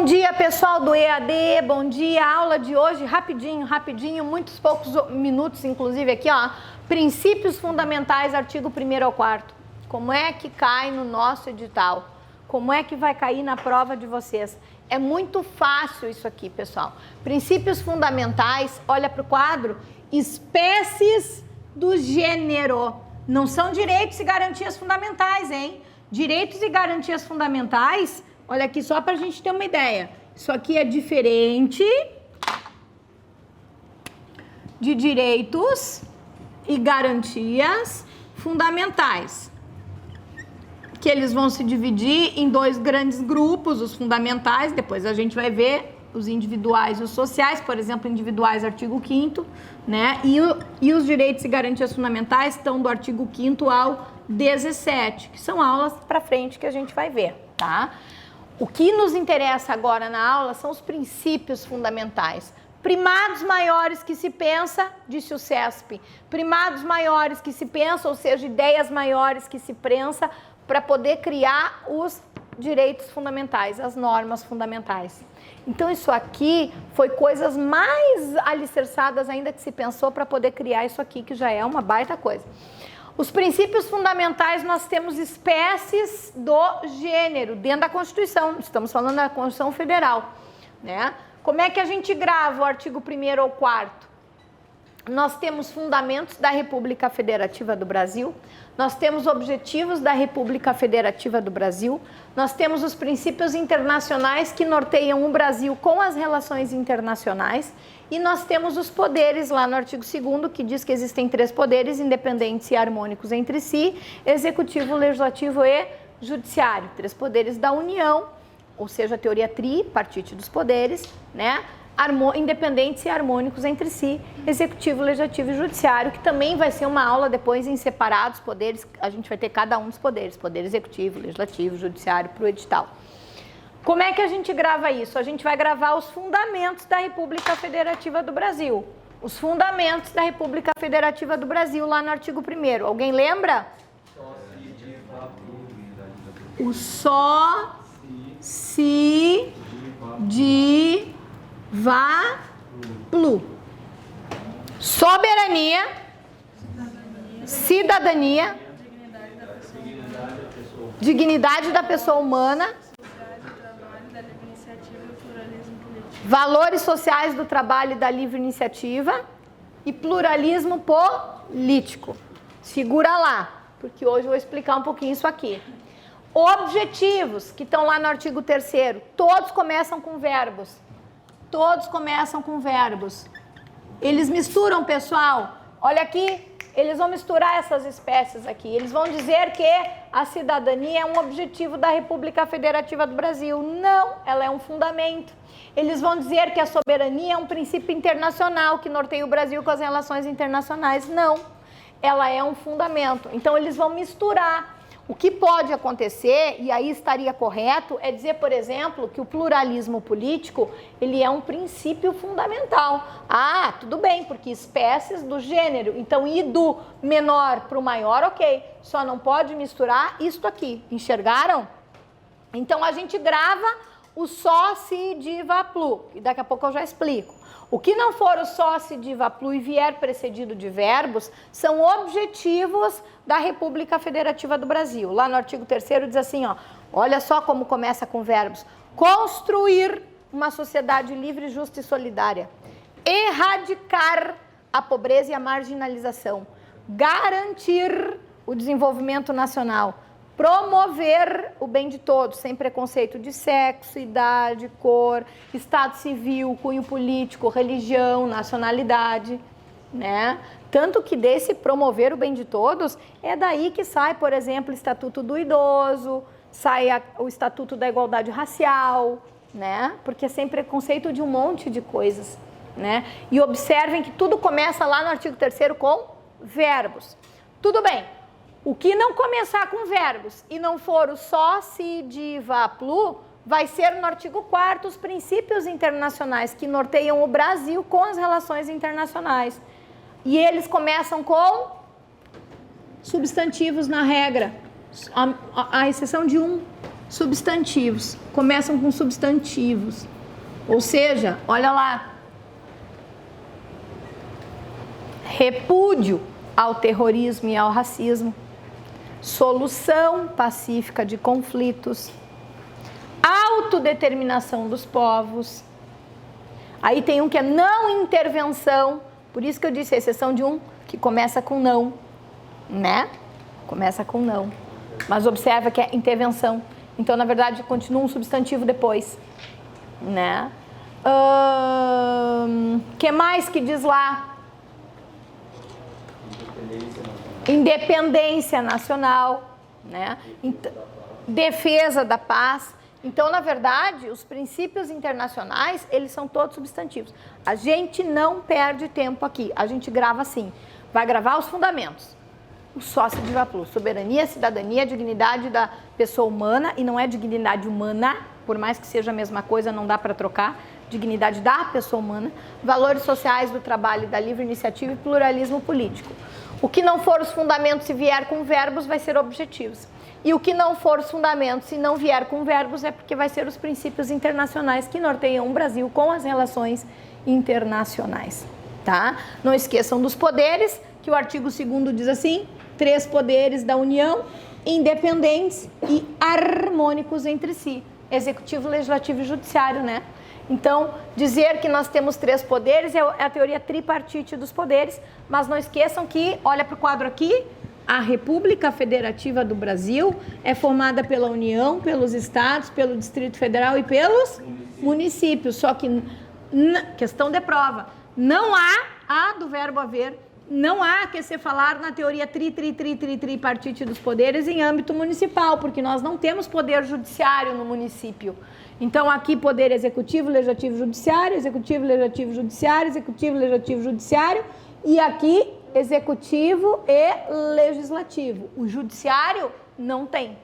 dia, pessoal do EAD, bom dia. A aula de hoje, rapidinho, muitos poucos minutos, inclusive aqui, ó. Princípios fundamentais, artigo 1º ao 4º. Como é que cai no nosso edital? Como é que vai cair na prova de vocês? É muito fácil isso aqui, pessoal. Princípios fundamentais, olha para o quadro, espécies do gênero. Não são direitos e garantias fundamentais, hein? Direitos e garantias fundamentais, olha aqui só para a gente ter uma ideia. Isso aqui é diferente de direitos e garantias fundamentais, que eles vão se dividir em dois grandes grupos, os fundamentais, depois a gente vai ver os individuais e os sociais, por exemplo, individuais, artigo 5º, né? E os direitos e garantias fundamentais estão do artigo 5º ao 17, que são aulas para frente que a gente vai ver, tá? O que nos interessa agora na aula são os princípios fundamentais. Primados maiores que se pensa, disse o CESP, primados maiores que se pensa, ou seja, ideias maiores que se pensa, para poder criar os direitos fundamentais, as normas fundamentais. Então, isso aqui foi coisas mais alicerçadas ainda que se pensou para poder criar isso aqui, que já é uma baita coisa. Os princípios fundamentais, nós temos espécies do gênero, dentro da Constituição, estamos falando da Constituição Federal, né? Como é que a gente grava o artigo 1º ou 4º? Nós temos fundamentos da República Federativa do Brasil, nós temos objetivos da República Federativa do Brasil, nós temos os princípios internacionais que norteiam o Brasil com as relações internacionais e nós temos os poderes lá no artigo 2º, que diz que existem 3 poderes independentes e harmônicos entre si, executivo, legislativo e judiciário, 3 poderes da União, ou seja, a teoria tripartite dos poderes, né? Independentes e harmônicos entre si, executivo, legislativo e judiciário, que também vai ser uma aula depois em separados poderes, a gente vai ter cada um dos poderes, poder executivo, legislativo, judiciário, para o edital. Como é que a gente grava isso? A gente vai gravar os fundamentos da República Federativa do Brasil. Os fundamentos da República Federativa do Brasil, lá no artigo 1º. Alguém lembra? O só se de Plu. Soberania, cidadania, dignidade da pessoa humana, valores sociais do trabalho e da livre iniciativa e pluralismo político. Segura lá, porque hoje eu vou explicar um pouquinho isso aqui. Objetivos, que estão lá no artigo 3º, todos começam com verbos. Todos começam com verbos. Eles misturam, pessoal. Olha aqui, eles vão misturar essas espécies aqui. Eles vão dizer que a cidadania é um objetivo da República Federativa do Brasil. Não, ela é um fundamento. Eles vão dizer que a soberania é um princípio internacional que norteia o Brasil com as relações internacionais. Não, ela é um fundamento. Então, eles vão misturar. O que pode acontecer, e aí estaria correto, é dizer, por exemplo, que o pluralismo político, ele é um princípio fundamental. Ah, tudo bem, porque espécies do gênero, então ir do menor para o maior, ok. Só não pode misturar isto aqui, enxergaram? Então a gente grava o só, se, diva, plu, e daqui a pouco eu já explico. O que não for o só, se, diva, plu e vier precedido de verbos, são objetivos da República Federativa do Brasil. Lá no artigo 3º diz assim, ó, olha só como começa com verbos. Construir uma sociedade livre, justa e solidária. Erradicar a pobreza e a marginalização. Garantir o desenvolvimento nacional. Promover o bem de todos, sem preconceito de sexo, idade, cor, estado civil, cunho político, religião, nacionalidade, né? Tanto que desse promover o bem de todos, é daí que sai, por exemplo, o Estatuto do Idoso, sai o Estatuto da Igualdade Racial, né? Porque é sem preconceito de um monte de coisas, né? E observem que tudo começa lá no artigo 3º com verbos. Tudo bem. O que não começar com verbos e não for o só, se, diva, plu, vai ser no artigo 4º os princípios internacionais que norteiam o Brasil com as relações internacionais. E eles começam com substantivos na regra, a exceção de um, substantivos. Começam com substantivos. Ou seja, olha lá. Repúdio ao terrorismo e ao racismo. Solução pacífica de conflitos. Autodeterminação dos povos. Aí tem um que é não intervenção. Por isso que eu disse a exceção de um que começa com não, né? Começa com não. Mas observa que é intervenção. Então, na verdade, continua um substantivo depois, né? Que mais que diz lá? Independência nacional, né? Defesa da paz. Então, na verdade, os princípios internacionais, eles são todos substantivos. A gente não perde tempo aqui, a gente grava assim. Vai gravar os fundamentos. O sócio de Vaplu, soberania, cidadania, dignidade da pessoa humana, e não é dignidade humana, por mais que seja a mesma coisa, não dá para trocar, dignidade da pessoa humana, valores sociais do trabalho, da livre iniciativa e pluralismo político. O que não for os fundamentos e vier com verbos vai ser objetivos. E o que não for os fundamentos e não vier com verbos é porque vai ser os princípios internacionais que norteiam o Brasil com as relações internacionais, tá? Não esqueçam dos poderes, que o artigo 2º diz assim: 3 poderes da União, independentes e harmônicos entre si. Executivo, legislativo e judiciário, né? Então, dizer que nós temos 3 poderes é a teoria tripartite dos poderes, mas não esqueçam que, olha para o quadro aqui, a República Federativa do Brasil é formada pela União, pelos estados, pelo Distrito Federal e pelos municípios. Só que, questão de prova, não há do verbo haver, não há que se falar na teoria tripartite dos poderes em âmbito municipal, porque nós não temos poder judiciário no município. Então, aqui, poder executivo, legislativo, judiciário, executivo, legislativo, judiciário, executivo, legislativo, judiciário, e aqui, executivo e legislativo. O judiciário não tem,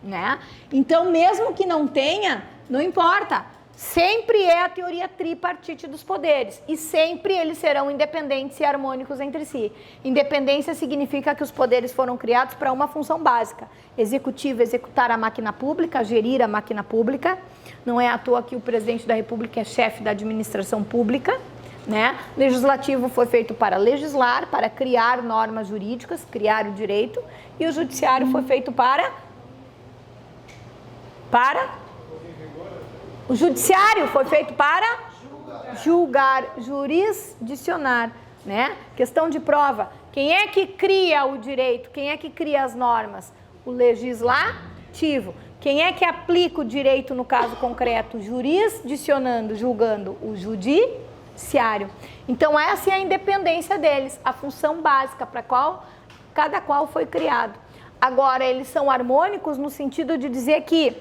né? Então, mesmo que não tenha, não importa. Sempre é a teoria tripartite dos poderes e sempre eles serão independentes e harmônicos entre si. Independência significa que os poderes foram criados para uma função básica. Executivo, executar a máquina pública, gerir a máquina pública. Não é à toa que o presidente da República é chefe da administração pública, né? Legislativo foi feito para legislar, para criar normas jurídicas, criar o direito. E o judiciário foi feito para... O judiciário foi feito para julgar, jurisdicionar, né? Questão de prova. Quem é que cria o direito? Quem é que cria as normas? O legislativo. Quem é que aplica o direito no caso concreto? Jurisdicionando, julgando, o judiciário. Então, essa é a independência deles, a função básica para cada qual foi criado. Agora, eles são harmônicos no sentido de dizer que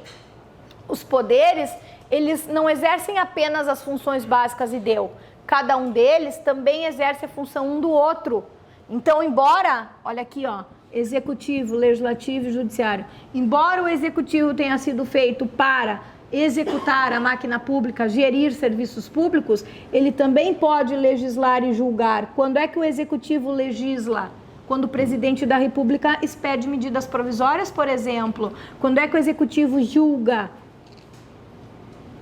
os poderes, eles não exercem apenas as funções básicas e deu. Cada um deles também exerce a função um do outro. Então, embora, olha aqui, ó, executivo, legislativo e judiciário. Embora o executivo tenha sido feito para executar a máquina pública, gerir serviços públicos, ele também pode legislar e julgar. Quando é que o executivo legisla? Quando o presidente da República expede medidas provisórias, por exemplo. Quando é que o executivo julga?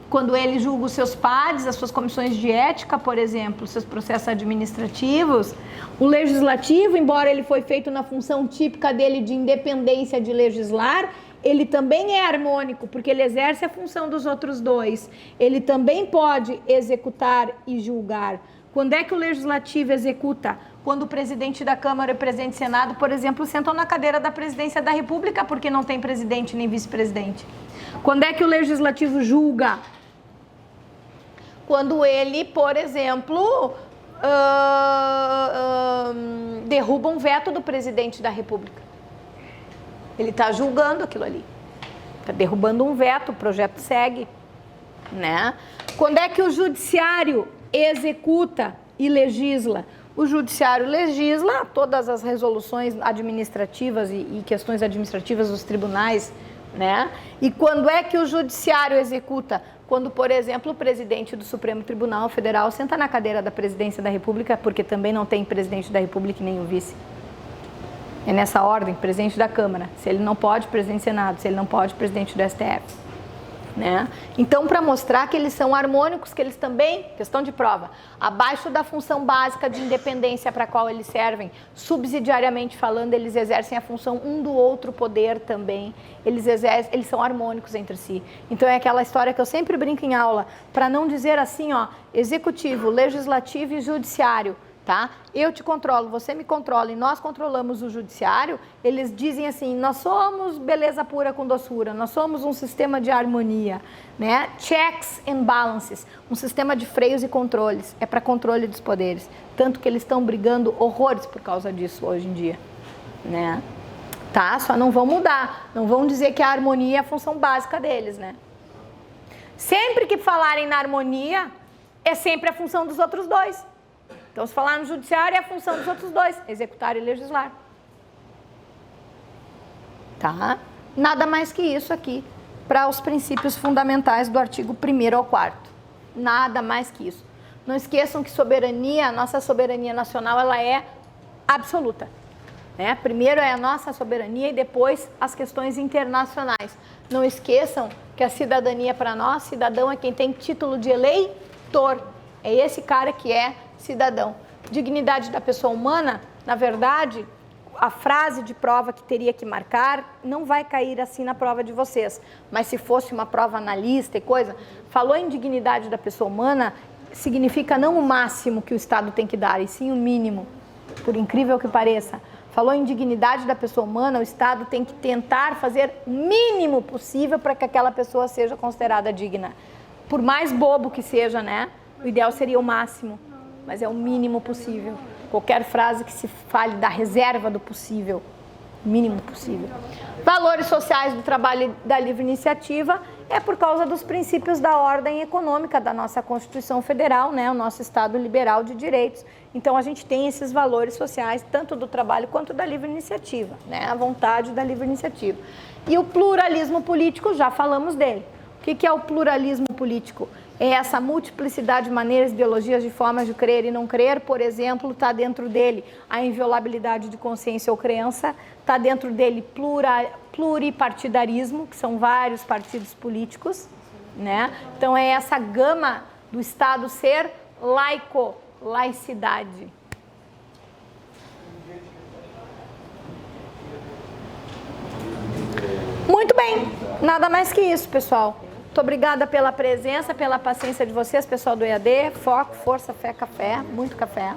Quando ele julga os seus pares, as suas comissões de ética, por exemplo, seus processos administrativos. O legislativo, embora ele foi feito na função típica dele de independência de legislar, ele também é harmônico, porque ele exerce a função dos outros dois. Ele também pode executar e julgar. Quando é que o legislativo executa? Quando o presidente da Câmara e o presidente do Senado, por exemplo, sentam na cadeira da presidência da República, porque não tem presidente nem vice-presidente. Quando é que o legislativo julga? Quando ele, por exemplo, derruba um veto do presidente da República. Ele está julgando aquilo ali. Está derrubando um veto, o projeto segue, né? Quando é que o judiciário executa e legisla? O judiciário legisla todas as resoluções administrativas e questões administrativas dos tribunais, né? E quando é que o judiciário executa? Quando, por exemplo, o presidente do Supremo Tribunal Federal senta na cadeira da presidência da República, porque também não tem presidente da República nem o vice. É nessa ordem, presidente da Câmara. Se ele não pode, presidente do Senado. Se ele não pode, presidente do STF. Né? Então, para mostrar que eles são harmônicos, que eles também, questão de prova, abaixo da função básica de independência para a qual eles servem, subsidiariamente falando, eles exercem a função um do outro poder também, eles são harmônicos entre si. Então, é aquela história que eu sempre brinco em aula, para não dizer assim, ó, executivo, legislativo e judiciário, tá? Eu te controlo, você me controla e nós controlamos o judiciário, eles dizem assim, nós somos beleza pura com doçura, nós somos um sistema de harmonia, né? Checks and balances, um sistema de freios e controles, é para controle dos poderes, tanto que eles estão brigando horrores por causa disso hoje em dia, né? Tá? Só não vão mudar, não vão dizer que a harmonia é a função básica deles, né? Sempre que falarem na harmonia, é sempre a função dos outros dois. Então, se falar no judiciário, é a função dos outros dois, executar e legislar. Tá? Nada mais que isso aqui, para os princípios fundamentais do artigo 1º ao 4º. Nada mais que isso. Não esqueçam que soberania, a nossa soberania nacional, ela é absoluta. Né? Primeiro é a nossa soberania e depois as questões internacionais. Não esqueçam que a cidadania para nós, cidadão é quem tem título de eleitor. É esse cara que é cidadão. Dignidade da pessoa humana, na verdade, a frase de prova que teria que marcar não vai cair assim na prova de vocês. Mas se fosse uma prova analista e coisa, falou em dignidade da pessoa humana, significa não o máximo que o Estado tem que dar, e sim o mínimo, por incrível que pareça. Falou em dignidade da pessoa humana, o Estado tem que tentar fazer o mínimo possível para que aquela pessoa seja considerada digna. Por mais bobo que seja, né? O ideal seria o máximo, mas é o mínimo possível. Qualquer frase que se fale da reserva do possível, mínimo possível. Valores sociais do trabalho e da livre iniciativa é por causa dos princípios da ordem econômica da nossa Constituição Federal, né? O nosso Estado liberal de direitos. Então, a gente tem esses valores sociais, tanto do trabalho quanto da livre iniciativa, né? A vontade da livre iniciativa. E o pluralismo político, já falamos dele. O que é o pluralismo político? É essa multiplicidade de maneiras, ideologias, de formas de crer e não crer, por exemplo, está dentro dele a inviolabilidade de consciência ou crença, está dentro dele pluripartidarismo, que são vários partidos políticos, né? Então é essa gama do Estado ser laico, laicidade. Muito bem, nada mais que isso, pessoal. Muito obrigada pela presença, pela paciência de vocês, pessoal do EAD. Foco, força, fé, café, muito café.